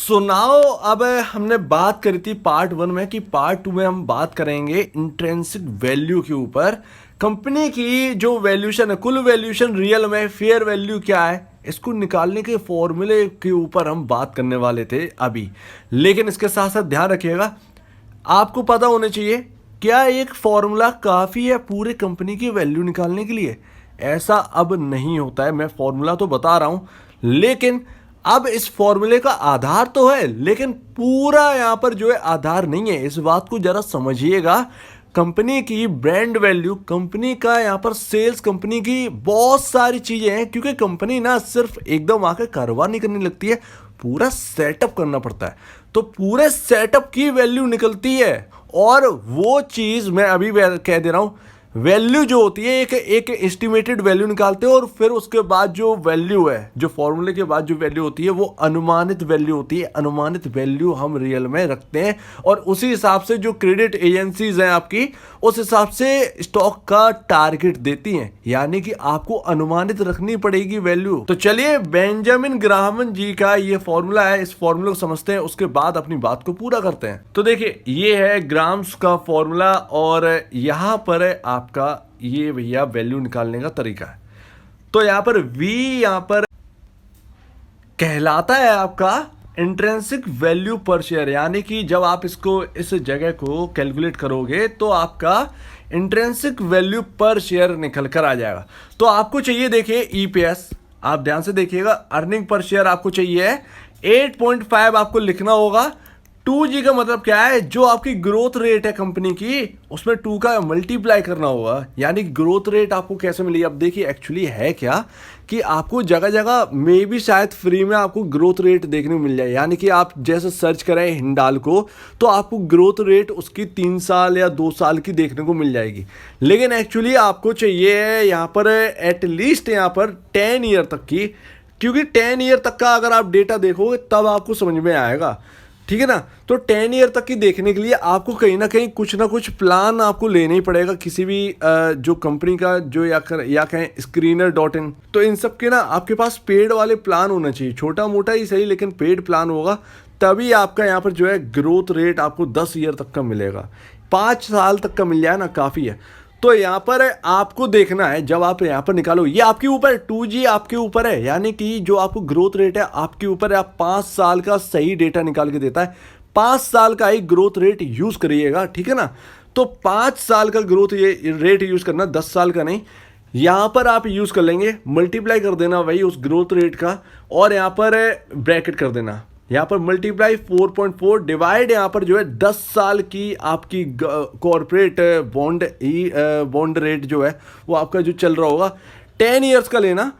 सुनाओ। अब हमने बात करी थी पार्ट वन में कि पार्ट टू में हम बात करेंगे इंट्रिंसिक वैल्यू के ऊपर। कंपनी की जो वैल्यूशन है, कुल वैल्यूशन रियल में फेयर वैल्यू क्या है, इसको निकालने के फॉर्मूले के ऊपर हम बात करने वाले थे अभी। लेकिन इसके साथ साथ ध्यान रखिएगा, आपको पता होना चाहिए क्या एक फॉर्मूला काफ़ी है पूरे कंपनी की वैल्यू निकालने के लिए। ऐसा अब नहीं होता है। मैं फॉर्मूला तो बता रहा हूँ, लेकिन अब इस फॉर्मूले का आधार तो है, लेकिन पूरा यहाँ पर जो है आधार नहीं है। इस बात को जरा समझिएगा। कंपनी की ब्रांड वैल्यू, कंपनी का यहाँ पर सेल्स, कंपनी की बहुत सारी चीजें हैं, क्योंकि कंपनी ना सिर्फ एकदम आके कारोबार नहीं करने लगती है, पूरा सेटअप करना पड़ता है। तो पूरे सेटअप की वैल्यू निकलती है, और वो चीज मैं अभी कह दे रहा हूं, वैल्यू जो होती है एक एस्टिमेटेड वैल्यू निकालते हैं, और फिर उसके बाद जो वैल्यू है, जो फॉर्मूले के बाद जो वैल्यू होती है वो अनुमानित वैल्यू होती है। अनुमानित वैल्यू हम रियल में रखते हैं, और उसी हिसाब से जो क्रेडिट एजेंसीज हैं आपकी, उस हिसाब से स्टॉक का टारगेट देती हैं। यानी कि आपको अनुमानित रखनी पड़ेगी वैल्यू। तो चलिए, बेंजामिन ग्राहम जी का ये फॉर्मूला है, इस फॉर्मूले को समझते हैं, उसके बाद अपनी बात को पूरा करते हैं। तो देखिए, ये है ग्राम्स का फॉर्मूला, और यहां पर आपका ये भैया वैल्यू निकालने का तरीका है। तो यहां पर V यहां पर कहलाता है आपका इंट्रिंसिक वैल्यू पर शेयर। यानी कि जब आप इसको, इस जगह को कैलकुलेट करोगे तो आपका इंट्रिंसिक वैल्यू पर शेयर निकल कर आ जाएगा। तो आपको चाहिए, देखिए EPS, आप ध्यान से देखिएगा, अर्निंग पर शेयर आपको चाहिए 8.5 आपको लिखना होगा। 2G का मतलब क्या है, जो आपकी ग्रोथ रेट है कंपनी की, उसमें 2 का मल्टीप्लाई करना होगा। यानी ग्रोथ रेट आपको कैसे मिली। अब देखिए, एक्चुअली है क्या कि आपको जगह जगह में भी शायद फ्री में आपको ग्रोथ रेट देखने को मिल जाए। यानी कि आप जैसे सर्च करें हिंडाल को, तो आपको ग्रोथ रेट उसकी 3 साल या 2 साल की देखने को मिल जाएगी। लेकिन एक्चुअली आपको चाहिए यहाँ पर एटलीस्ट यहाँ पर 10 ईयर तक की, क्योंकि 10 ईयर तक का अगर आप डेटा देखोगे तब आपको समझ में आएगा, ठीक है ना। तो 10 ईयर तक की देखने के लिए आपको कहीं ना कहीं कुछ ना कुछ प्लान आपको लेना ही पड़ेगा, किसी भी जो कंपनी का जो या कहें Screener.in, तो इन सब के ना आपके पास पेड वाले प्लान होना चाहिए। छोटा मोटा ही सही, लेकिन पेड प्लान होगा, तभी आपका यहाँ पर जो है ग्रोथ रेट आपको 10 ईयर तक का मिलेगा। 5 साल तक का मिल जाए ना, काफ़ी है। तो यहाँ पर आपको देखना है, जब आप यहाँ पर निकालो, ये आपके ऊपर 2G आपके ऊपर है। यानी कि जो आपको ग्रोथ रेट है आपके ऊपर है। आप 5 साल का सही डेटा निकाल के देता है, 5 साल का ही ग्रोथ रेट यूज करिएगा, ठीक है ना। तो 5 साल का ग्रोथ ये रेट यूज करना, 10 साल का नहीं। यहाँ पर आप यूज कर लेंगे, मल्टीप्लाई कर देना वही उस ग्रोथ रेट का, और यहाँ पर ब्रैकेट कर देना। यहाँ पर मल्टीप्लाई 4.4 डिवाइड यहाँ पर जो है 10 साल की आपकी कॉर्पोरेट बॉन्ड रेट जो है वो आपका जो चल रहा होगा 10 ईयर्स का लेना।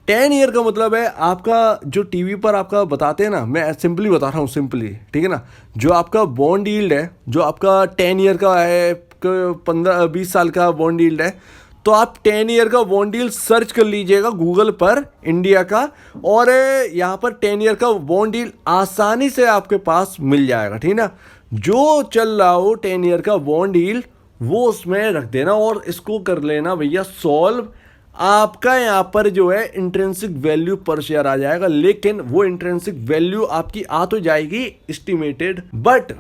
10 ईयर का मतलब है आपका जो टीवी पर आपका बताते हैं ना, मैं सिंपली बता रहा हूँ, सिंपली, ठीक है ना। जो आपका बॉन्ड यील्ड है, जो आपका 10 ईयर का है, 15-20 साल का बॉन्ड यील्ड है, तो आप 10 ईयर का बॉन्ड यील्ड सर्च कर लीजिएगा गूगल पर, इंडिया का, और यहाँ पर 10 ईयर का बॉन्ड यील्ड आसानी से आपके पास मिल जाएगा, ठीक ना। जो चल रहा हो 10 ईयर का बॉन्ड यील्ड, वो उसमें रख देना, और इसको कर लेना भैया सॉल्व। आपका यहाँ पर जो है इंट्रिंसिक वैल्यू पर शेयर आ जाएगा। लेकिन वो इंट्रिंसिक वैल्यू आपकी आ तो जाएगी एस्टिमेटेड, बट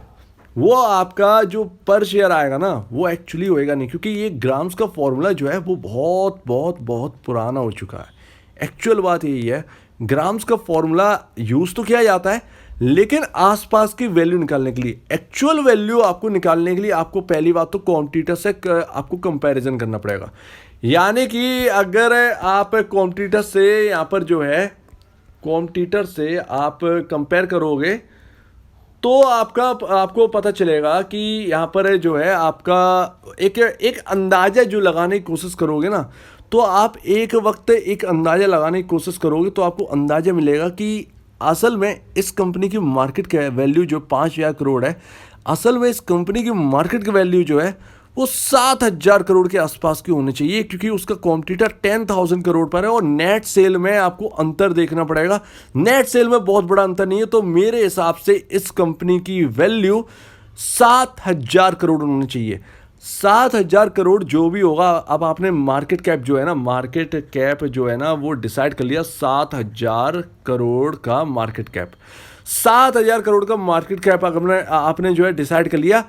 वो आपका जो पर शेयर आएगा ना, वो एक्चुअली होएगा नहीं, क्योंकि ये ग्राम्स का फॉर्मूला जो है वो बहुत बहुत बहुत पुराना हो चुका है। एक्चुअल बात यही है, ग्राम्स का फॉर्मूला यूज तो किया जाता है, लेकिन आसपास की वैल्यू निकालने के लिए, एक्चुअल वैल्यू आपको निकालने के लिए, आपको पहली बात तो कॉम्पिटिटर से आपको कंपैरिजन करना पड़ेगा। यानी कि अगर आप कॉम्पिटिटर से यहाँ पर जो है, कॉम्पिटिटर से आप कंपेयर करोगे, तो आपको पता चलेगा कि यहाँ पर जो है आपका एक अंदाज़ा जो लगाने की कोशिश करोगे ना, तो आप एक वक्त एक अंदाज़ा लगाने की कोशिश करोगे, तो आपको अंदाज़ा मिलेगा कि असल में इस कंपनी की मार्केट का वैल्यू जो 5,000 करोड़ है, असल में इस कंपनी की मार्केट की वैल्यू जो है वो 7,000 करोड़ के आसपास की होनी चाहिए, क्योंकि उसका कॉम्पिटिटर 10,000 करोड़ पर है। और नेट सेल में आपको अंतर देखना पड़ेगा, नेट सेल में बहुत बड़ा अंतर नहीं है। तो मेरे हिसाब से इस कंपनी की वैल्यू 7,000 करोड़ होनी चाहिए। 7,000 करोड़ जो भी होगा, अब आपने मार्केट कैप जो है ना, मार्केट कैप जो है ना वो डिसाइड कर लिया 7,000 करोड़ का मार्केट कैप। 7,000 करोड़ का मार्केट कैप आपने जो है डिसाइड कर लिया।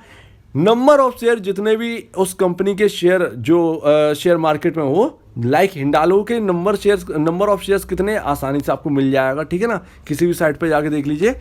नंबर ऑफ शेयर जितने भी उस कंपनी के शेयर जो शेयर मार्केट में हो, लाइक हिंडालो के नंबर ऑफ शेयर्स कितने, आसानी से आपको मिल जाएगा, ठीक है ना, किसी भी साइट पे जाके देख लीजिए।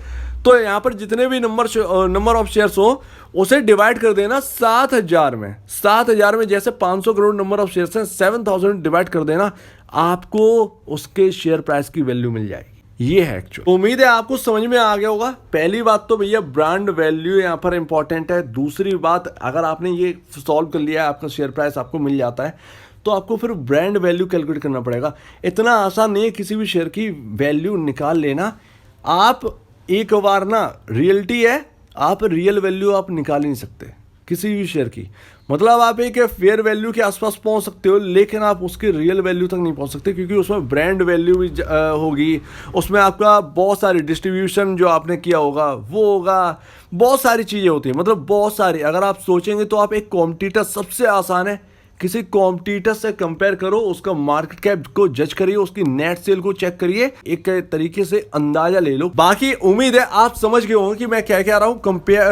तो यहाँ पर जितने भी नंबर ऑफ शेयर्स हो उसे डिवाइड कर देना 7,000 में। 7,000 में जैसे 500 करोड़ नंबर ऑफ शेयर्स हैं, 7,000 डिवाइड कर देना, आपको उसके शेयर प्राइस की वैल्यू मिल जाएगी। ये है एक्चुअल। उम्मीद है आपको समझ में आ गया होगा। पहली बात तो भैया ब्रांड वैल्यू यहाँ पर इंपॉर्टेंट है। दूसरी बात, अगर आपने ये सॉल्व कर लिया है, आपका शेयर प्राइस आपको मिल जाता है, तो आपको फिर ब्रांड वैल्यू कैलकुलेट करना पड़ेगा। इतना आसान नहीं है किसी भी शेयर की वैल्यू निकाल लेना। आप एक बार ना, रियलिटी है, आप रियल वैल्यू आप निकाल ही नहीं सकते किसी भी शेयर की। मतलब आप एक फेयर वैल्यू के आसपास पहुंच सकते हो, लेकिन आप उसके रियल वैल्यू तक नहीं पहुंच सकते, क्योंकि उसमें ब्रांड वैल्यू भी होगी, उसमें आपका बहुत सारी डिस्ट्रीब्यूशन जो आपने किया होगा वो होगा, बहुत सारी चीज़ें होती हैं, मतलब बहुत सारी। अगर आप सोचेंगे तो आप एक कॉम्पिटिटर, सबसे आसान है, किसी कॉम्पिटिटर से कंपेयर करो, उसका मार्केट कैप को जज करिए, उसकी नेट सेल को चेक करिए, एक तरीके से अंदाजा ले लो। बाकी उम्मीद है आप समझ गए होंगे कि मैं क्या कह रहा हूं।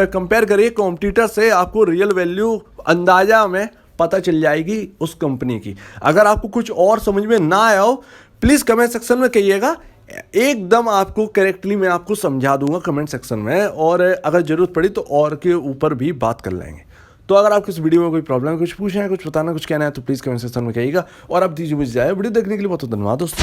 कंपेयर करिए कॉम्पिटिटर से, आपको रियल वैल्यू अंदाजा में पता चल जाएगी उस कंपनी की। अगर आपको कुछ और समझ में ना आया हो, प्लीज कमेंट सेक्शन में कहिएगा, एकदम आपको करेक्टली मैं आपको समझा दूंगा कमेंट सेक्शन में, और अगर जरूरत पड़ी तो और के ऊपर भी बात कर लेंगे। तो अगर आपको इस वीडियो में कोई प्रॉब्लम है, कुछ पूछना है, कुछ बताना, कुछ कहना है, तो प्लीज़ कमेंट सेक्शन में कहिएगा। और आप दीजिए मुझे वीडियो देखने के लिए बहुत धन्यवाद दोस्तों।